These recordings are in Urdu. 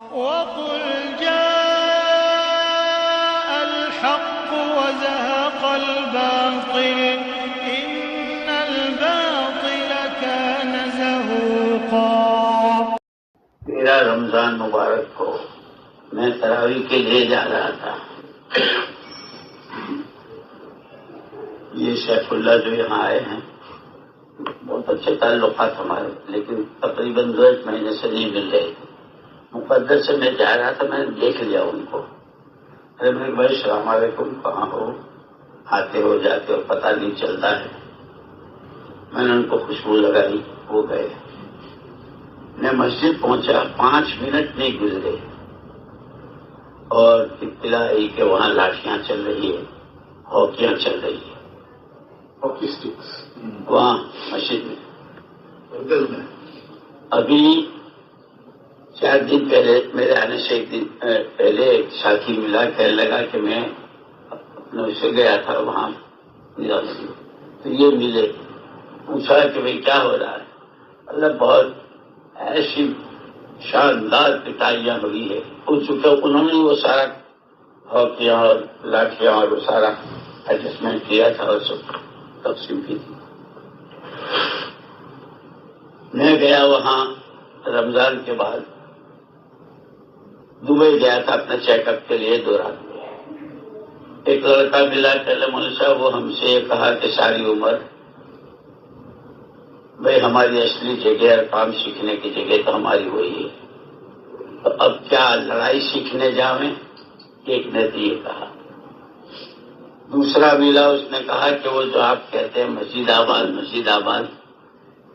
وَقُلْ جَاءَ الْحَقُّ وَزَهَقَ الْبَاطِلُ إِنَّ الْبَاطِلَ كَانَ زَهُوقًا۔ 13 رمضان مبارک کو میں تراویح کے لیے جا رہا تھا۔ یہ شیخ اللہ جو یہاں آئے ہیں بہت اچھے تعلقات ہمارے، لیکن تقریباً 2 مہینے سے نہیں مل رہے تھے۔ مقدس سے میں جا رہا تھا، میں نے دیکھ لیا ان کو۔ ارے میں بھائی السلام علیکم، کہاں ہو؟ آتے ہو جاتے ہو پتہ نہیں چلتا ہے۔ میں نے ان کو خوشبو لگائی، وہ گئے۔ میں مسجد پہنچا، 5 منٹ نہیں گزرے اور اطلاع آئی کہ وہاں لاٹھیاں چل رہی ہے، ہاکیاں چل رہی ہے، ہاکی اسٹکس وہاں مسجد میں۔ ابھی 4 دن پہلے میرے آنے سے 1 دن پہلے ایک ساتھی ملا، کہنے لگا کہ میں اپنے سے گیا تھا وہاں تو یہ ملے، پوچھا کہ بھئی کیا ہو رہا ہے؟ اللہ بہت ایسی شاندار پٹائیاں ہوئی ہے، ہو چکا۔ انہوں نے وہ سارا ہاکیاں اور لاٹھیاں اور وہ سارا ایڈجسٹمنٹ کیا تھا اور سب تقسیم کی تھی۔ میں گیا وہاں رمضان کے بعد، دبئی گیا تھا اپنے چیک اپ کے لیے 2 رات میں۔ ایک لڑکا ملا، کہ مولوی صاحب وہ ہم سے یہ کہا کہ ساری عمر بھائی ہماری اصلی جگہ اور کام سیکھنے کی جگہ تو ہماری وہی ہے، تو اب کیا لڑائی سیکھنے جاویں؟ ایک نے تو یہ کہا۔ دوسرا ملا، اس نے کہا کہ وہ جو آپ کہتے ہیں مسجد آباد مسجد آباد،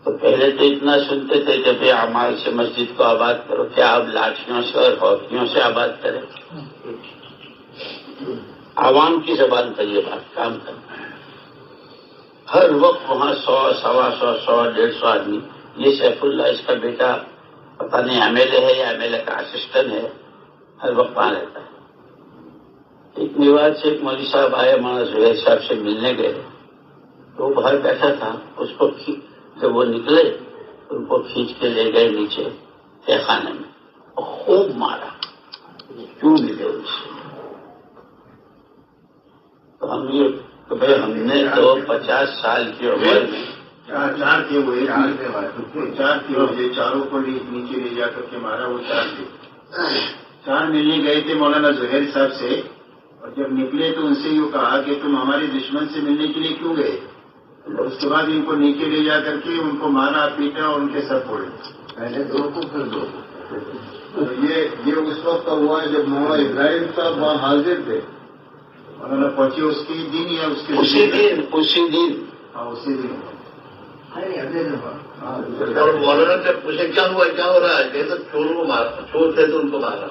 تو پہلے تو اتنا سنتے تھے کہ بھائی اعمال سے مسجد کو آباد کرو، کیا اب لاٹھیوں سے اور ہاکیوں سے آباد کریں؟ عوام کی زبان پر یہ بات کام کرنا ہے۔ ہر وقت وہاں 100 سوا 100 100 150 آدمی۔ یہ سیف اللہ اس کا بیٹا پتہ نہیں ایم ایل اے ہے یا ایم ایل اے کا اسسٹنٹ ہے، ہر وقت وہاں رہتا ہے۔ ایک میوات سے ایک مولوی صاحب آئے، مولانا زہیر صاحب سے ملنے گئے، تو وہ باہر بیٹھا تھا، اس کو جب وہ نکلے ان کو کھینچ کے لے گئے نیچے تہ خانے میں اور خوب مارا، کیوں ملے ان سے؟ تو ہم یہ کہ بھائی ہم نے تو 50 سال کی عمر میں چار تھے، وہ 4 تھے، یہ چاروں کو نیچے لے جا کر کے مارا، وہ 4 تھے۔ 4 ملنے گئے تھے مولانا زہیر صاحب سے، اور جب نکلے تو ان سے یوں کہا کہ تم ہمارے دشمن سے ملنے کے لیے کیوں گئے؟ اور اس کے بعد ان کو نیچے لے جا کر کے ان کو مارا پیٹا اور ان کے سر پھوڑے، پہلے 2 کو پھر 2 کو۔ یہ اس وقت کا ہوا ہے جب مولانا ابراہیم صاحب وہاں حاضر تھے، مولانا پہنچے اس کے دن یا اس کے اسی دن ہاں اسی دن اور مولانا سے پوچھے کیا ہوا، کیا ہو رہا ہے؟ کہ تو چور کو مارا، چور تھے تو ان کو مارا۔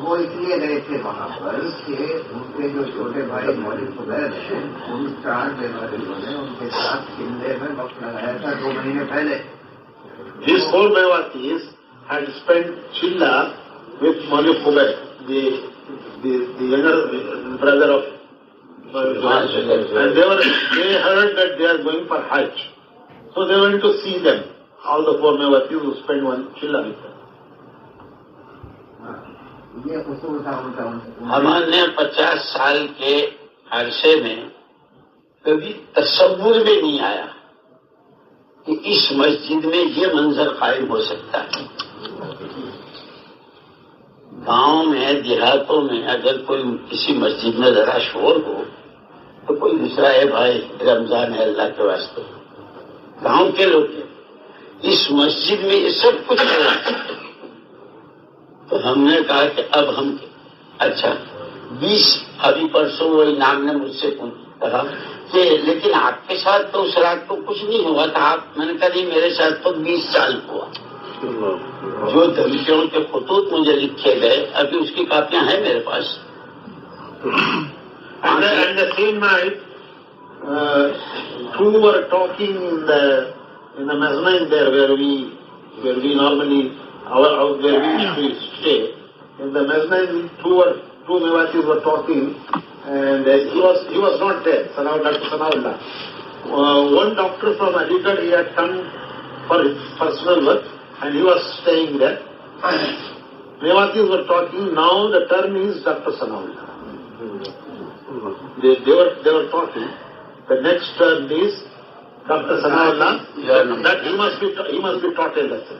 وہ اس لیے گئے تھے وہاں پر کہ ان کے جو چھوٹے بھائی مولوی زبیر ہیں، ان 4 بیماریوں نے ان کے ساتھ قلعے میں وقت لگایا تھا 2 مہینے پہلے۔ These 4 Mewatis had spent Chilla with Maulvi Zubair, the younger brother of and they heard that they are going for Hajj, so they went to see them. All the 4 Mewatis who spent 1 Chilla with them. یہ اصول تھا ان کا۔ ہمارے 50 سال کے عرصے میں کبھی تصور میں نہیں آیا کہ اس مسجد میں یہ منظر قائم ہو سکتا ہے۔ گاؤں میں دیہاتوں میں اگر کوئی کسی مسجد میں ذرا شور ہو تو کوئی دوسرا ہے بھائی رمضان ہے اللہ کے واسطے، گاؤں کے لوگ ہیں۔ اس مسجد میں یہ سب کچھ ہے، تو ہم نے کہا کہ اب ہم اچھا 20 ابھی پرسوں وہ انعام نے مجھ سے کہا کہ لیکن آپ کے ساتھ تو اس رات کو کچھ نہیں ہوا تھا آپ، میں نے کہا نہیں میرے ساتھ تو 20 سال ہوا۔ جو دھمکیوں کے خطوط مجھے لکھے گئے ابھی اس کی کاپیاں ہیں میرے پاس۔ And the same night, 2 were talking in the mezzanine there where we normally where we used to stay. In the mezzanine, 2 Mewatis were talking, and he was not there. Dr. Sanaullah. One doctor from Aligarh, he had come for his personal work, and he was staying there. Mewatis were talking, now the term is Dr. Sanaullah. They were talking, the next term is Dr. Sanaullah, that he must be taught a lesson.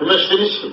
You must finish him.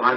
5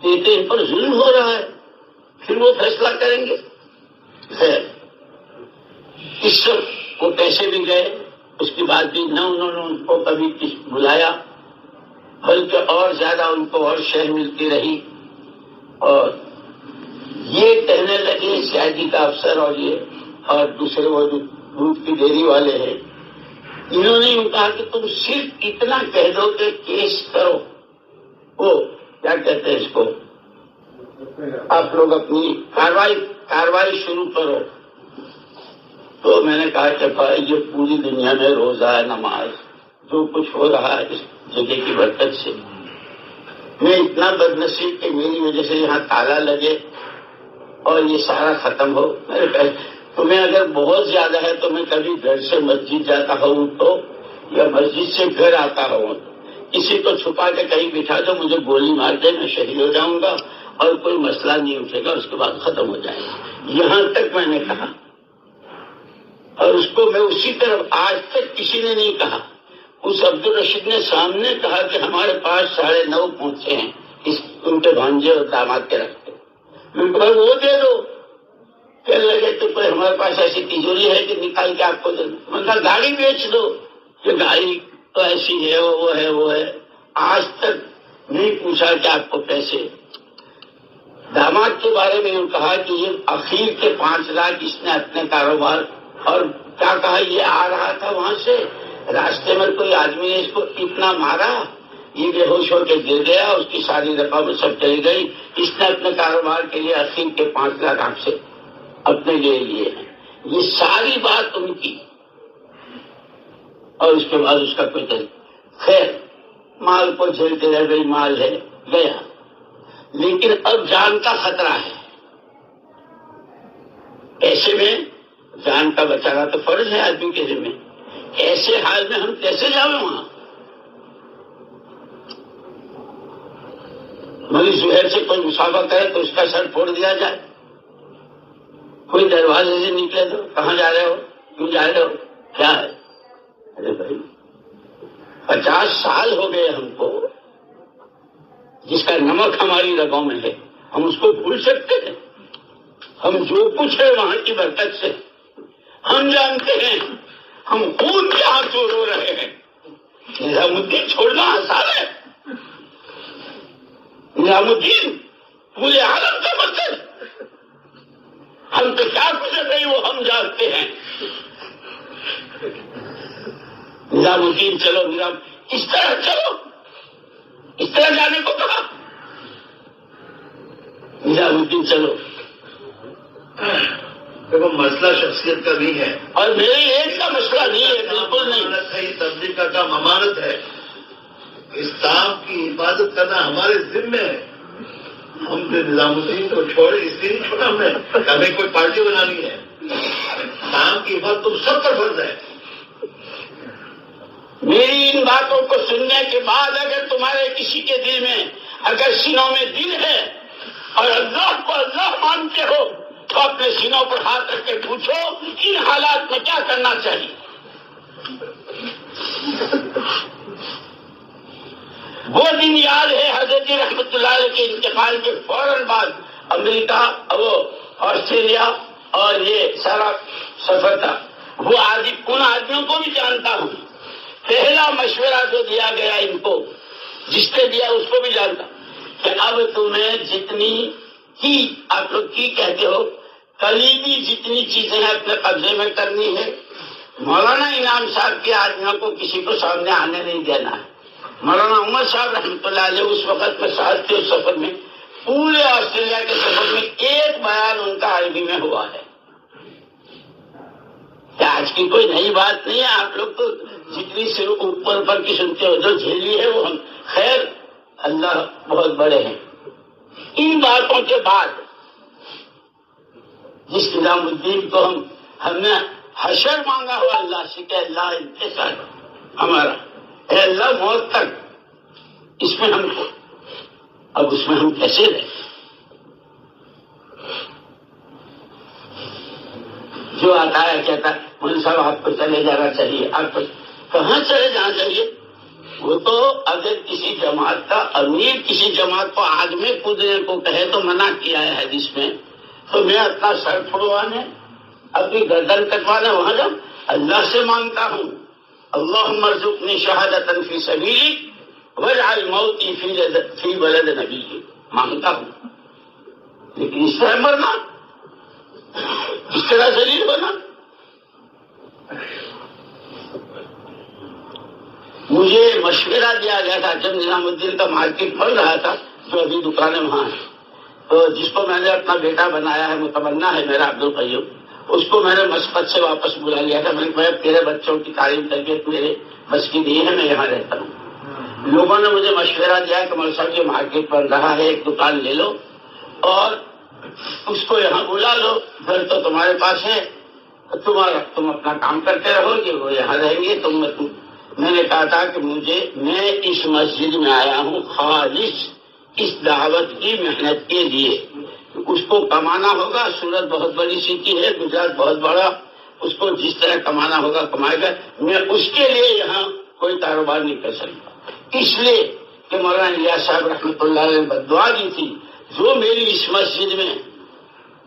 تو ان پر ظلم ہو رہا ہے، پھر وہ فیصلہ کریں گے. خیر، اس وقت وہ پیسے بھی گئے، اس کے بعد بھی نہ انہوں نے ان کو کبھی بلایا، بلکہ اور زیادہ ان کو اور شہر ملتی رہی. اور یہ کہنے لگے سیاجی کا افسر اور یہ اور دوسرے وہ جو دودھ کی ڈیری والے ہیں، انہوں نے یوں کہا کہ تم صرف اتنا کہہ دو کہ کیس کرو، وہ کیا کہتے ہیں اس کو، آپ لوگ اپنی کاروائی شروع کرو. تو میں نے کہا کہ بھائی یہ پوری دنیا میں روزہ نماز جو کچھ ہو رہا ہے اس جگہ کی برکت سے، میں اتنا بدنصیب کہ میری وجہ سے یہاں تالا لگے اور یہ سارا ختم ہو. میں نے کہا تمہیں اگر بہت زیادہ ہے تو میں کبھی گھر سے مسجد جاتا ہوں تو یا مسجد سے گھر آتا ہوں، کسی کو چھپا کے کہیں بٹھا دو، مجھے گولی مار دے، میں شہید ہو جاؤں گا اور کوئی مسئلہ نہیں اٹھے گا، اس کے بعد ختم ہو جائے گا. یہاں تک میں نے کہا، اور اس کو میں اسی طرف آج تک کسی نے نہیں کہا. اس عبدالرشید نے سامنے کہا کہ ہمارے پاس 9:30 پہنچے ہیں ان کے بھانجے اور داماد کے رکھتے. میں نے کہا وہ دے دو. کہنے لگے تو کوئی ہمارے پاس ایسی تجوری ہے کہ نکال کے آپ کو دے دو. میں نے کہا گاڑی بیچ دو، کہ گاڑی تو ایسی ہے وہ ہے. آج تک نہیں پوچھا کہ آپ کو پیسے. داماد کے بارے میں کہا کہ یہ اخیر کے 5 لاکھ اس نے اپنے کاروبار، اور کیا کہا یہ آ رہا تھا وہاں سے، راستے میں کوئی آدمی نے اس کو اتنا مارا، یہ بے ہوش ہو کے گر گیا، اس کی ساری رقم سب چلی گئی. اس نے اپنے کاروبار کے لیے اخیر کے 5 لاکھ آپ سے اپنے لیے ہیں. یہ ساری بات ان کی، اور اس کے بعد اس کا کوئی طریقہ. خیر، مال کو جھیلتے رہ گئی، مال ہے گیا، لیکن اب جان کا خطرہ ہے. ایسے میں جان کا بچانا تو فرض ہے آدمی کے ذمہ. ایسے حال میں ہم کیسے جاؤں وہاں؟ مری زہر سے کوئی مسافہ کرے تو اس کا سر پھوڑ دیا جائے. کوئی دروازے سے نکلے تو کہاں جا رہے ہو، کیوں جا رہے ہو، کیا ہے؟ ارے بھائی 50 سال ہو گئے ہم کو، جس کا نمک ہماری رگوں میں ہے، ہم اس کو بھول سکتے ہیں؟ ہم جو کچھ ہے وہاں کی برکت سے ہم جانتے ہیں. ہم خون کے آنسو رو رہے ہیں. نظام الدین چھوڑنا آسان ہے؟ نظام الدین پورے عالم کا مقصد، ہم تو کیا گزر رہی وہ ہم جانتے ہیں. نظام الدین چلو، نظام اس طرح چلو، اس طرح جانے کو کہا. نظام الدین چلو. دیکھو مسئلہ شخصیت کا بھی ہے، اور میرے ایک کا مسئلہ نہیں ہے، بالکل نہیں. صحیح تبلیغ کا کام امانت ہے. اس کام کی حفاظت کرنا ہمارے ذمے ہے. ہم نے نظام الدین کو چھوڑے اس لیے نہیں چھوڑا ہم نے، ہمیں کوئی پارٹی بنانی ہے. کام کی حفاظت تم سب پر فرض ہے. میری ان باتوں کو سننے کے بعد اگر تمہارے کسی کے دل میں، اگر سینوں میں دل ہے اور اللہ کو اللہ مانتے ہو، تو اپنے سینوں پر ہاتھ رکھ کے پوچھو ان حالات میں کیا کرنا چاہیے. وہ دن یاد ہے حضرت رحمت اللہ علیہ کے انتقال کے فوراً بعد امریکہ، وہ آسٹریلیا اور یہ سارا سفر تھا. وہ ان آدمیوں کو بھی جانتا ہوں. پہلا مشورہ جو دیا گیا ان کو، جس نے دیا اس کو بھی جانتا کہ اب تمہیں جتنی کی آپ لوگ کی کہتے ہو قریبی جتنی چیزیں ہیں اپنے قبضے میں کرنی ہے. مولانا انعام صاحب کے آدمیوں کو کسی کو سامنے آنے نہیں دینا ہے. مولانا عمر صاحب رحمۃ اللہ علیہ اس وقت میں ساتھ تھے. اس سفر میں پورے آسٹریلیا کے سفر میں ایک بیان ان کا عربی میں ہوا ہے. کیا آج کی کوئی نئی بات نہیں ہے؟ آپ لوگ تو جتنی صرف اوپر کی سنتے ہو، جو جھیلی ہے وہ ہم. خیر، اللہ بہت بڑے ہیں. ان باتوں کے بعد جس نظام الدین کو ہم نے حشر مانگا ہوا اللہ سے کہ اللہ انتظار ہمارا، اے اللہ موت تک اس میں ہم کو، اب اس میں ہم کیسے رہے؟ جو آتا ہے کہتا ہے مولوی صاحب آپ کو چلے جانا چاہیے. آپ کو کہاں چلے جانا چاہیے؟ وہ تو اگر کسی جماعت کا امیر کسی جماعت کو آگ میں کودنے کو کہے تو منع کیا ہے حدیث میں، تو میں اپنا سر پھڑوانے اپنی گردن کٹوانے وہاں جب اللہ سے مانگتا ہوں اللہم ارزقنی شہادۃ فی سبیلک واجعل موتی فی بلد نبیک، مانگتا ہوں، لیکن اس طرح مرنا، اس طرح ذلیل بنا۔ مجھے مشورہ دیا گیا تھا جب نظام الدین کا مارکیٹ بن رہا تھا، جو ابھی دکانیں وہاں ہیں، تو جس کو میں نے اپنا بیٹا بنایا ہے، متمنا ہے میرا عبد القیوم، اس کو میں نے مسقط سے واپس بلا لیا تھا۔ میں نے کہا تیرے بچوں کی تعلیم تربیت میرے بس کی نہیں ہے، میں یہاں رہتا ہوں۔ لوگوں نے مجھے مشورہ دیا کہ مول صاحب یہ مارکیٹ بن رہا ہے، ایک دکان لے لو اور اس کو یہاں بلا لو، گھر تو تمہارے پاس ہے، تم اپنا کام کرتے رہو گے، وہ یہاں رہیں گے۔ میں نے کہا تھا کہ میں اس مسجد میں آیا ہوں خالص اس دعوت کی محنت کے لیے، اس کو کمانا ہوگا۔ سورت بہت بڑی سٹی ہے، گجرات بہت بڑا، اس کو جس طرح کمانا ہوگا کمائے گا، میں اس کے لیے یہاں کوئی کاروبار نہیں کر سکتا، اس لیے کہ مولانا الیاس صاحب رحمۃ اللہ علیہ نے بددعا دی تھی، جو میری اس مسجد میں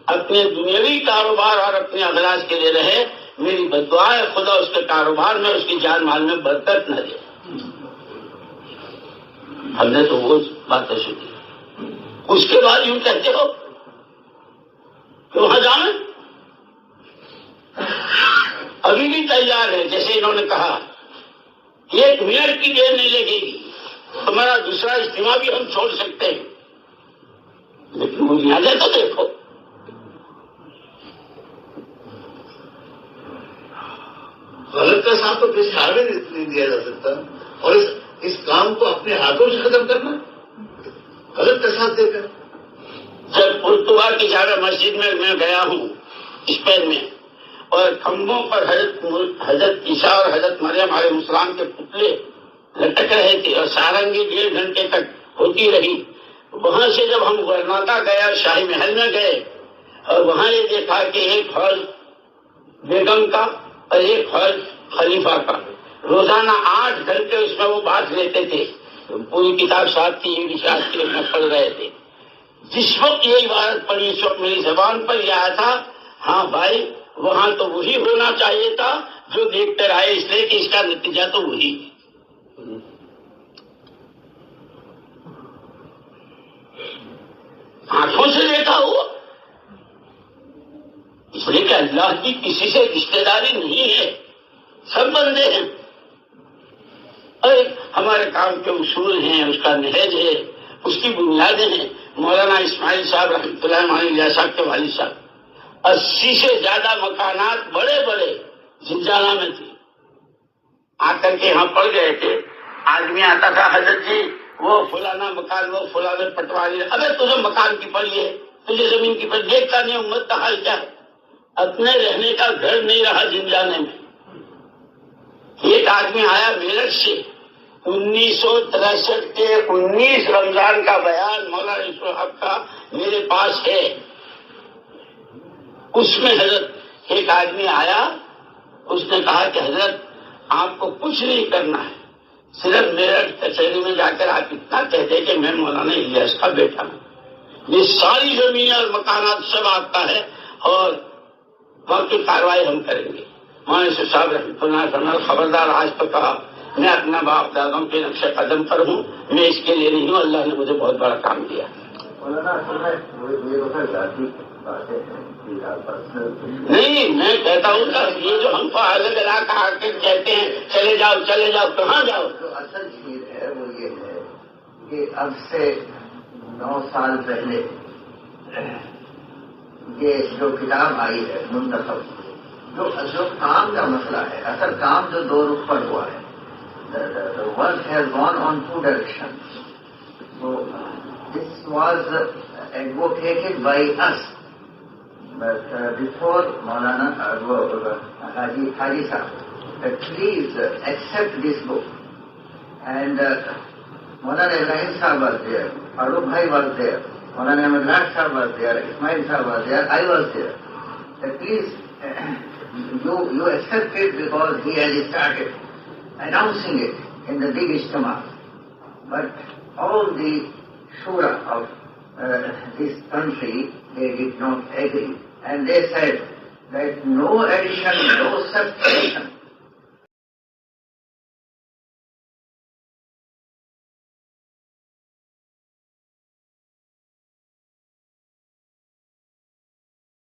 اپنے دنیاوی کاروبار اور اپنے اغراض کے لیے رہے، میری بددعا ہے خدا اس کے کاروبار میں، اس کی جان مال میں برکت نہ دے۔ ہم نے تو وہ باتیں سنی، اس کے بعد یوں کہتے ہو کہ وہاں جانا ابھی بھی تیار ہے، جیسے انہوں نے کہا 1 منٹ کی دیر نہیں لگے گی، ہمارا دوسرا اجتماع بھی ہم چھوڑ سکتے ہیں، لیکن بنیادیں تو دیکھو۔ غلط کا ساتھ تو کسی حال میں نہیں دیا جا سکتا، اور اس کام کو اپنے ہاتھوں سے ختم کرنا غلط کا ساتھ دے کر۔ جب قرطبہ کی جامع مسجد میں میں گیا ہوں اسپین میں، اور کھمبوں پر حضرت عیسیٰ اور حضرت مریم علیہ السلام کے پتلے لٹک رہے تھے، اور سارنگی 1.5 گھنٹے تک ہوتی رہی۔ وہاں سے جب ہم غرناطہ گئے اور شاہی محل میں گئے، اور وہاں یہ دیکھا کہ ایک حوض بیگم کا اور ایک حوض خلیفہ کا، روزانہ 8 گھنٹے اس میں وہ بات لیتے تھے، پوری کتاب ساتھ تھی، انگلش کے میں پڑھ رہے تھے۔ جس وقت یہ عبارت پڑھی اس وقت میری زبان پر یہ آیا تھا، ہاں بھائی وہاں تو وہی ہونا چاہیے تھا جو دیکھ کر آئے، اس لیے کہ اس کا نتیجہ تو وہی ہے۔ آنکھوں سے دیکھا ہوا، اس لیے کہ اللہ کی کسی سے رشتے داری نہیں ہے، سب بندے ہیں، اور ہمارے کام کے اصول ہیں، اس کا نہج ہے، اس کی بنیادیں ہیں۔ مولانا اسماعیل صاحب رحمۃ اللہ علیہ صاحب کے والد صاحب 80 سے زیادہ مکانات بڑے بڑے زنجانہ میں تھے، آ کر کے یہاں پڑ گئے تھے۔ آدمی آتا تھا، حضرت جی وہ فلانا مکان، وہ فلانا پٹواری، ابے تجھے مکان کی پڑی ہے، تجھے زمین کی پڑی، دیکھتا نہیں امت کا حال کیا ہے، اپنے رہنے کا گھر نہیں رہا زنجانے میں۔ ایک آدمی آیا میرٹھ سے، 1963 کے 19 رمضان کا بیان مولانا صاحب کا میرے پاس ہے۔ اس میں حضرت ایک آدمی آیا، اس نے کہا کہ حضرت آپ کو کچھ نہیں کرنا ہے، صرف میرٹھ کچہری میں جا کر آپ اتنا کہتے کہ میں مولانا الیاس کا بیٹا ہوں، یہ ساری زمینیں اور مکانات سب آپ کا ہے، اور باقی کاروائی ہم کریں گے۔ مولانا صاحب رحمۃ اللہ علیہ خبردار، آج تو کہا میں اپنا باپ دادوں کے نقش قدم پر ہوں، میں اس کے لیے نہیں ہوں، اللہ نے مجھے بہت بڑا کام دیا۔ نہیں، میں کہتا ہوں کہ یہ جو ہم کو الگ علاقہ آ کے کہتے ہیں چلے جاؤ چلے جاؤ، کہاں جاؤ؟ جو اصل چیز ہے وہ یہ ہے کہ اب سے 9 سال پہلے یہ جو کتاب آئی ہے منتخب، جو کام کا مسئلہ ہے، اصل کام جو 2 رخ پر ہوا ہے، the work has gone on 2 directions. So this was advocated by us, but before Maulana Haji Sahib, please accept this book. And Maulana Ibrahim Sahib was there, Farooq Bhai was there, Maulana Ahmed Raj Sahib was there, Ismail Sahib was there, I was there. Please, you accept it because he has started announcing it. in the big Ijtima. But all the shura of this country, they did not agree. And they said that no addition, no subtraction